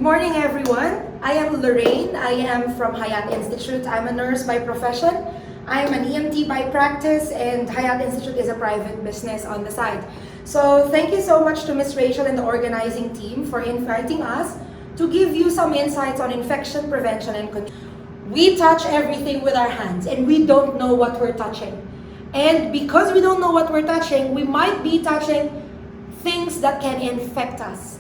morning, everyone. I am Lorraine. I am from Hayat Institute. I'm a nurse by profession. I'm an EMT by practice, and Hayat Institute is a private business on the side. So thank you so much to Ms. Rachel and the organizing team for inviting us to give you some insights on infection prevention and control. We touch everything with our hands, and we don't know what we're touching. And because we don't know what we're touching, we might be touching things that can infect us.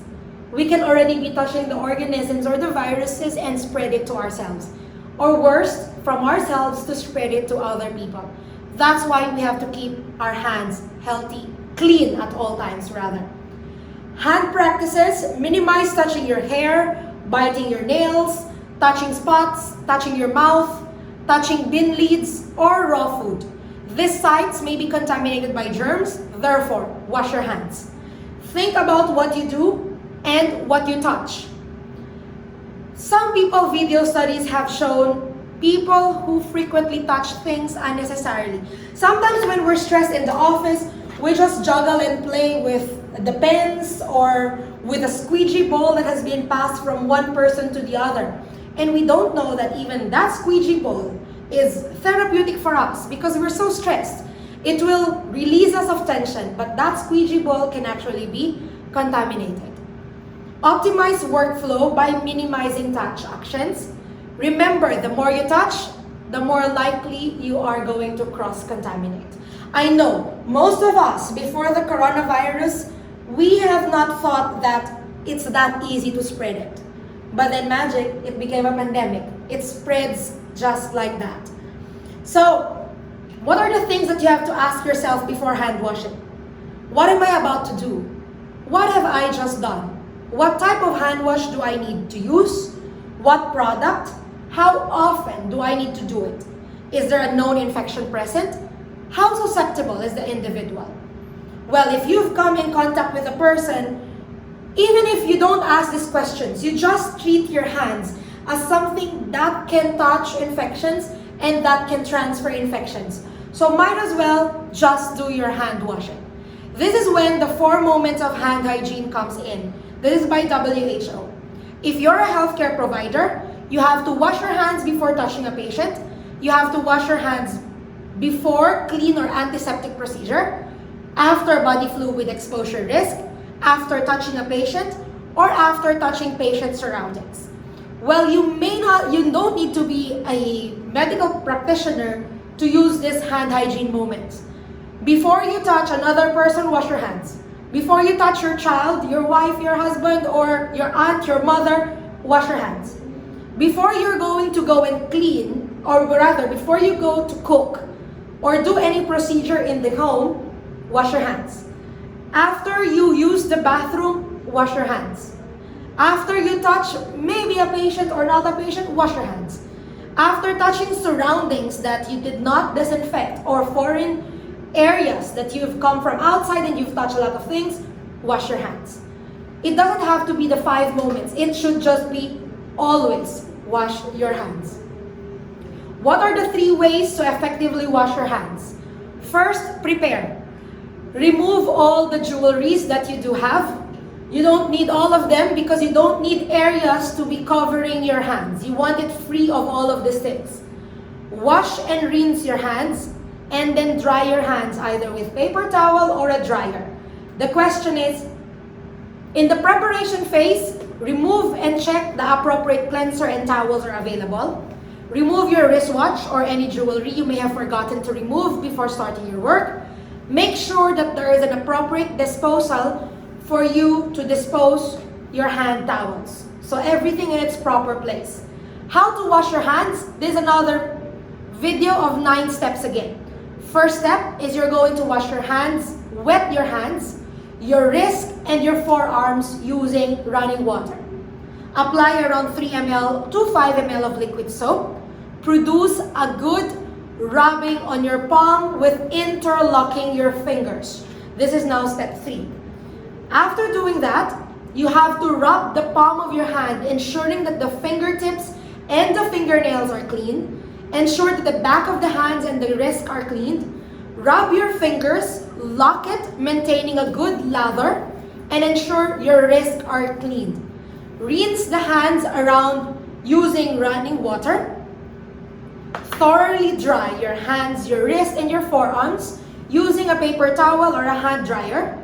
We can already be touching the organisms or the viruses and spread it to ourselves. Or worse, from ourselves to spread it to other people. That's why we have to keep our hands healthy, clean at all times rather. Hand practices: minimize touching your hair, biting your nails, touching spots, touching your mouth, touching bin lids, or raw food. These sites may be contaminated by germs, therefore, wash your hands. Think about what you do and what you touch. Some video studies have shown people who frequently touch things unnecessarily. Sometimes when we're stressed in the office, we just juggle and play with the pens or with a squeegee ball that has been passed from one person to the other. And we don't know that even that squeegee ball is therapeutic for us because we're so stressed. It will release us of tension, but that squeegee ball can actually be contaminated. Optimize workflow by minimizing touch actions. Remember, the more you touch, the more likely you are going to cross-contaminate. I know, most of us, before the coronavirus, we have not thought that it's that easy to spread it. But then magic, it became a pandemic. It spreads just like that. So, what are the things that you have to ask yourself before hand washing? What am I about to do? What have I just done? What type of hand wash do I need to use? What product? How often do I need to do it? Is there a known infection present? How susceptible is the individual? Well, if you've come in contact with a person, even if you don't ask these questions, you just treat your hands as something that can touch infections and that can transfer infections. So might as well just do your hand washing. This is when the 4 moments of hand hygiene comes in. This is by WHO. If you're a healthcare provider, you have to wash your hands before touching a patient. You have to wash your hands before clean or antiseptic procedure, after body fluid exposure risk, after touching a patient, or after touching patient surroundings. Well, you don't need to be a medical practitioner to use this hand hygiene moments. Before you touch another person, wash your hands. Before you touch your child, your wife, your husband, or your aunt, your mother, wash your hands. Before you're going to go and clean, or rather, before you go to cook or do any procedure in the home, wash your hands. After you use the bathroom, wash your hands. After you touch maybe a patient or not a patient, wash your hands. After touching surroundings that you did not disinfect or foreign areas that you've come from outside and you've touched a lot of things, wash your hands. It doesn't have to be the 5 moments. It should just be always wash your hands. What are the 3 ways to effectively wash your hands? First, prepare. Remove all the jewelries that you do have. You don't need all of them because you don't need areas to be covering your hands. You want it free of all of these things. Wash and rinse your hands, and then dry your hands either with paper towel or a dryer. The question is, in the preparation phase, remove and check the appropriate cleanser and towels are available. Remove your wristwatch or any jewelry you may have forgotten to remove before starting your work. Make sure that there is an appropriate disposal for you to dispose your hand towels. So everything in its proper place. How to wash your hands? There's another video of 9 steps again. First step is you're going to wash your hands, wet your hands, your wrist, and your forearms using running water. Apply around 3 ml to 5 ml of liquid soap. Produce a good rubbing on your palm with interlocking your fingers. This is now step 3. After doing that, you have to rub the palm of your hand, ensuring that the fingertips and the fingernails are clean. Ensure that the back of the hands and the wrist are cleaned. Rub your fingers, lock it, maintaining a good lather, and ensure your wrists are cleaned. Rinse the hands around using running water. Thoroughly dry your hands, your wrist, and your forearms using a paper towel or a hand dryer.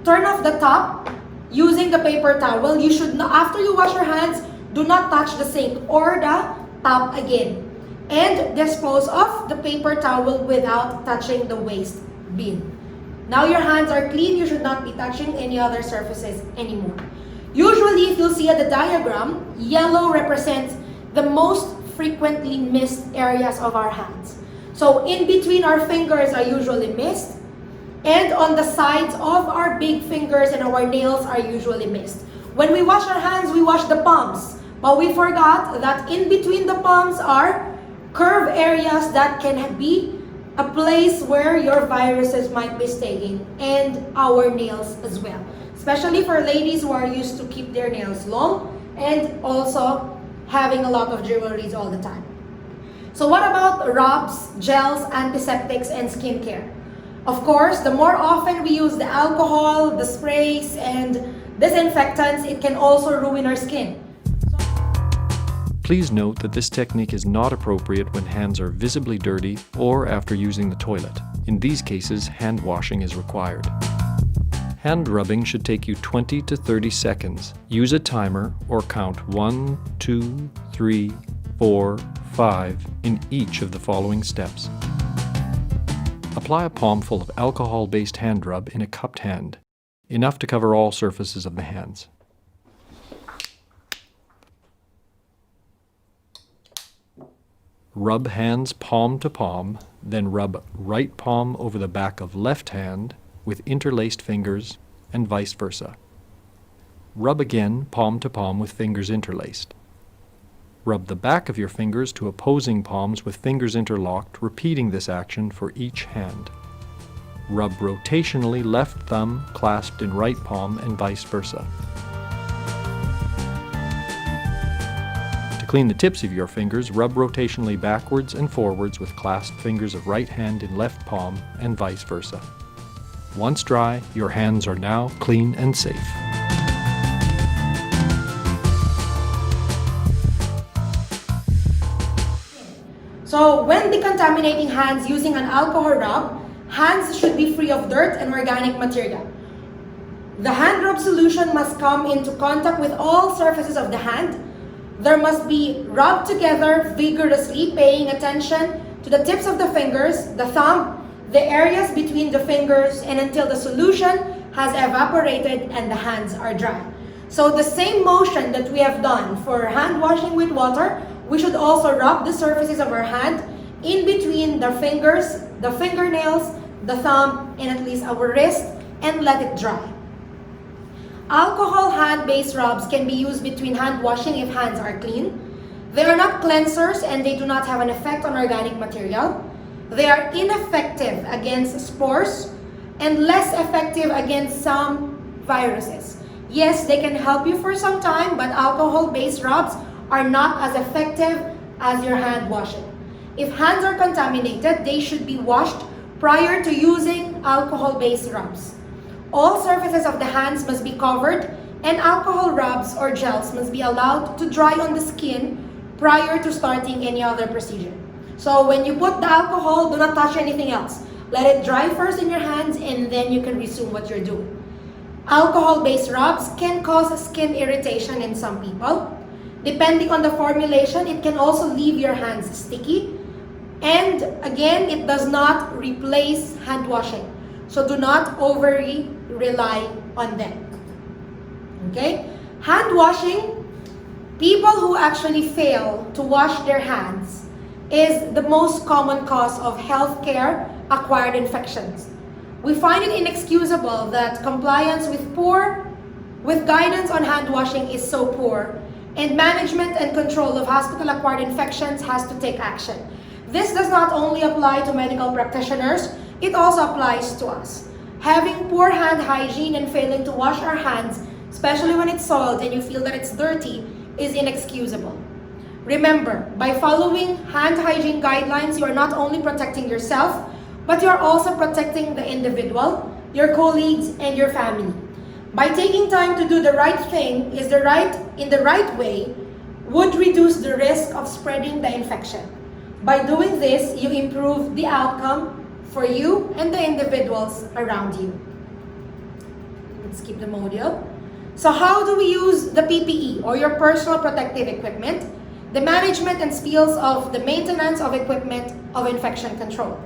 Turn off the top using the paper towel. You should not, after you wash your hands, do not touch the sink or the tap again. And dispose of the paper towel without touching the waste bin. Now your hands are clean, you should not be touching any other surfaces anymore. Usually, if you'll see at the diagram, yellow represents the most frequently missed areas of our hands. So in between our fingers are usually missed, and on the sides of our big fingers and our nails are usually missed. When we wash our hands, we wash the palms, but we forgot that in between the palms are curved areas that can be a place where your viruses might be staying, and our nails as well. Especially for ladies who are used to keep their nails long and also having a lot of jewelries all the time. So what about rubs, gels, antiseptics, and skincare? Of course, the more often we use the alcohol, the sprays, and disinfectants, it can also ruin our skin. Please note that this technique is not appropriate when hands are visibly dirty or after using the toilet. In these cases, hand washing is required. Hand rubbing should take you 20 to 30 seconds. Use a timer or count 1, 2, 3, 4, 5 in each of the following steps. Apply a palmful of alcohol-based hand rub in a cupped hand, enough to cover all surfaces of the hands. Rub hands palm to palm, then rub right palm over the back of left hand with interlaced fingers, and vice versa. Rub again palm to palm with fingers interlaced. Rub the back of your fingers to opposing palms with fingers interlocked, repeating this action for each hand. Rub rotationally left thumb clasped in right palm and vice versa. To clean the tips of your fingers, rub rotationally backwards and forwards with clasped fingers of right hand in left palm and vice versa. Once dry, your hands are now clean and safe. So when decontaminating hands using an alcohol rub, hands should be free of dirt and organic material. The hand rub solution must come into contact with all surfaces of the hand. There must be rubbed together vigorously, paying attention to the tips of the fingers, the thumb, the areas between the fingers, and until the solution has evaporated and the hands are dry. So the same motion that we have done for hand washing with water, we should also rub the surfaces of our hand in between the fingers, the fingernails, the thumb, and at least our wrist, and let it dry. Alcohol hand-based rubs can be used between hand washing if hands are clean. They are not cleansers and they do not have an effect on organic material. They are ineffective against spores and less effective against some viruses. Yes, they can help you for some time, but alcohol-based rubs are not as effective as your hand washing. If hands are contaminated, they should be washed prior to using alcohol-based rubs. All surfaces of the hands must be covered, and alcohol rubs or gels must be allowed to dry on the skin prior to starting any other procedure. So when you put the alcohol, do not touch anything else. Let it dry first in your hands and then you can resume what you're doing. Alcohol-based rubs can cause skin irritation in some people. Depending on the formulation, it can also leave your hands sticky. And again, it does not replace hand washing. So do not overly rely on them. Okay? Hand washing, people who actually fail to wash their hands is the most common cause of healthcare acquired infections. We find it inexcusable that compliance with guidance on hand washing is so poor, and management and control of hospital acquired infections has to take action. This does not only apply to medical practitioners, it also applies to us. Having poor hand hygiene and failing to wash our hands, especially when it's soiled and you feel that it's dirty, is inexcusable. Remember, by following hand hygiene guidelines, you are not only protecting yourself, but you are also protecting the individual, your colleagues, and your family. by taking time to do the right thing in the right way, would reduce the risk of spreading the infection. By doing this, you improve the outcome for you and the individuals around you. Let's keep the module. So how do we use the PPE or your personal protective equipment? The management and skills of the maintenance of equipment of infection control.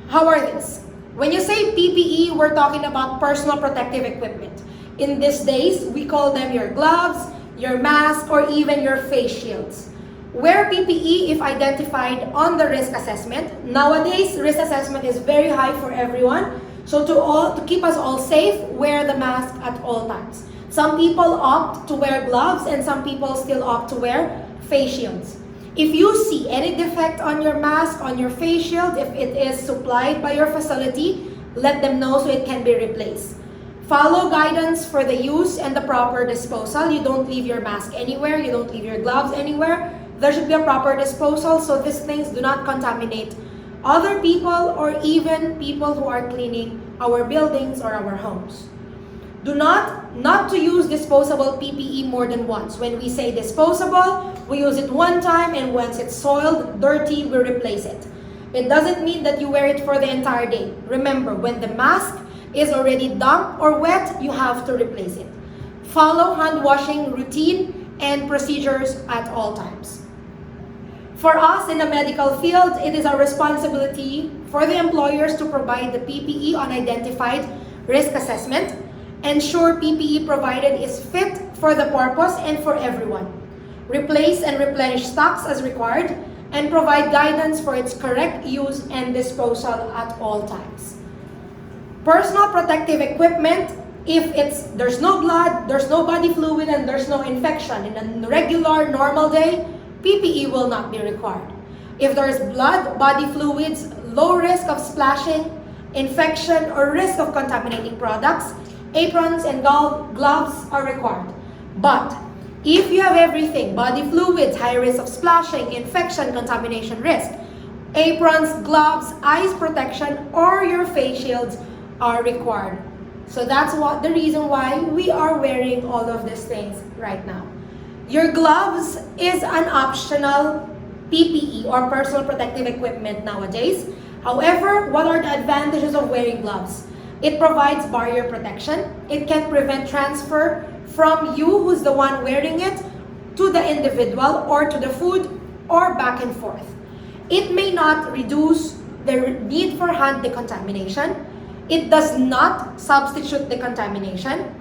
How are these? When you say PPE, we're talking about personal protective equipment. In these days, we call them your gloves, your mask, or even your face shields. Wear PPE if identified on the risk assessment. Nowadays, risk assessment is very high for everyone. So to keep us all safe, wear the mask at all times. Some people opt to wear gloves and some people still opt to wear face shields. If you see any defect on your mask, on your face shield, if it is supplied by your facility, let them know so it can be replaced. Follow guidance for the use and the proper disposal. You don't leave your mask anywhere, you don't leave your gloves anywhere. There should be a proper disposal so these things do not contaminate other people or even people who are cleaning our buildings or our homes. Do not to use disposable PPE more than once. When we say disposable, we use it one time and once it's soiled, dirty, we replace it. It doesn't mean that you wear it for the entire day. Remember, when the mask is already damp or wet, you have to replace it. Follow hand washing routine and procedures at all times. For us in the medical field, it is our responsibility for the employers to provide the PPE on identified risk assessment. Ensure PPE provided is fit for the purpose and for everyone. Replace and replenish stocks as required and provide guidance for its correct use and disposal at all times. Personal protective equipment, if there's no blood, there's no body fluid, and there's no infection in a regular, normal day, PPE will not be required. If there's blood, body fluids, low risk of splashing, infection, or risk of contaminating products, aprons and gloves are required. But if you have everything, body fluids, high risk of splashing, infection, contamination risk, aprons, gloves, eyes protection, or your face shields are required. So that's the reason why we are wearing all of these things right now. Your gloves is an optional PPE or personal protective equipment nowadays. However, what are the advantages of wearing gloves? It provides barrier protection. It can prevent transfer from you, who's the one wearing it, to the individual or to the food or back and forth. It may not reduce the need for hand decontamination. It does not substitute decontamination.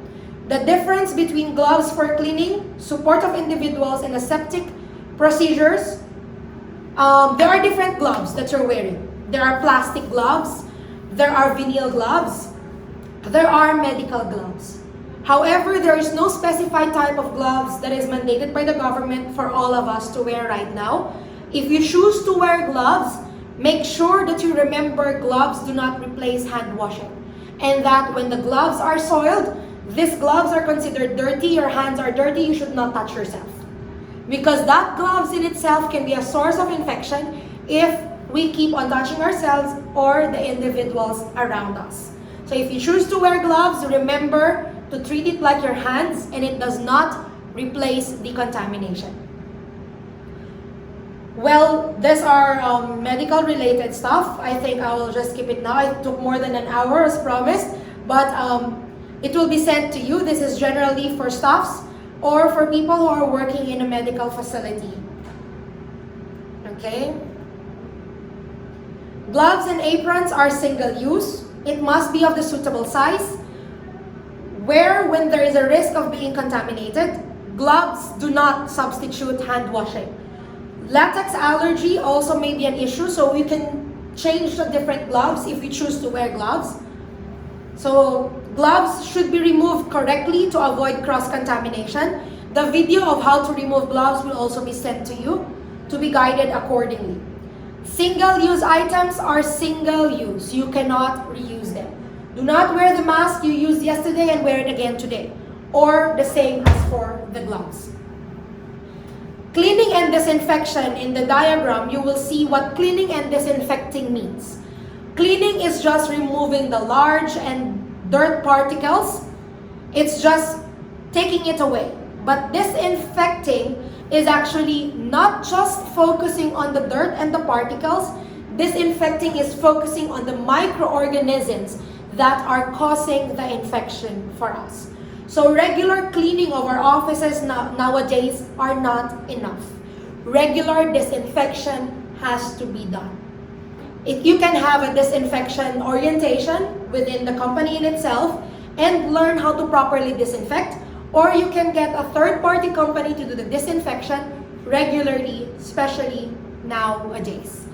The difference between gloves for cleaning, support of individuals, and aseptic procedures, there are different gloves that you're wearing. There are plastic gloves, there are vinyl gloves, there are medical gloves. However, there is no specified type of gloves that is mandated by the government for all of us to wear right now. If you choose to wear gloves, make sure that you remember gloves do not replace hand washing. And that when the gloves are soiled, these gloves are considered dirty, your hands are dirty, you should not touch yourself. Because that gloves in itself can be a source of infection if we keep on touching ourselves or the individuals around us. So if you choose to wear gloves, remember to treat it like your hands and it does not replace decontamination. Well, these are medical related stuff. I think I will just keep it now. It took more than an hour as promised, but it will be sent to you. This is generally for staffs or for people who are working in a medical facility. Okay? Gloves and aprons are single use. It must be of the suitable size. Wear when there is a risk of being contaminated. Gloves do not substitute hand washing. Latex allergy also may be an issue, so you can change the different gloves if you choose to wear gloves. So gloves should be removed correctly to avoid cross-contamination. The video of how to remove gloves will also be sent to you to be guided accordingly. Single-use items are single-use. You cannot reuse them. Do not wear the mask you used yesterday and wear it again today. Or the same as for the gloves. Cleaning and disinfection, in the diagram, you will see what cleaning and disinfecting means. Cleaning is just removing the large and dirt particles It's just taking it away. But disinfecting is actually not just focusing on the dirt and the particles. Disinfecting is focusing on the microorganisms that are causing the infection for us. So regular cleaning of our offices nowadays are not enough. Regular disinfection has to be done. You can have a disinfection orientation within the company in itself and learn how to properly disinfect, or you can get a third-party company to do the disinfection regularly, especially nowadays.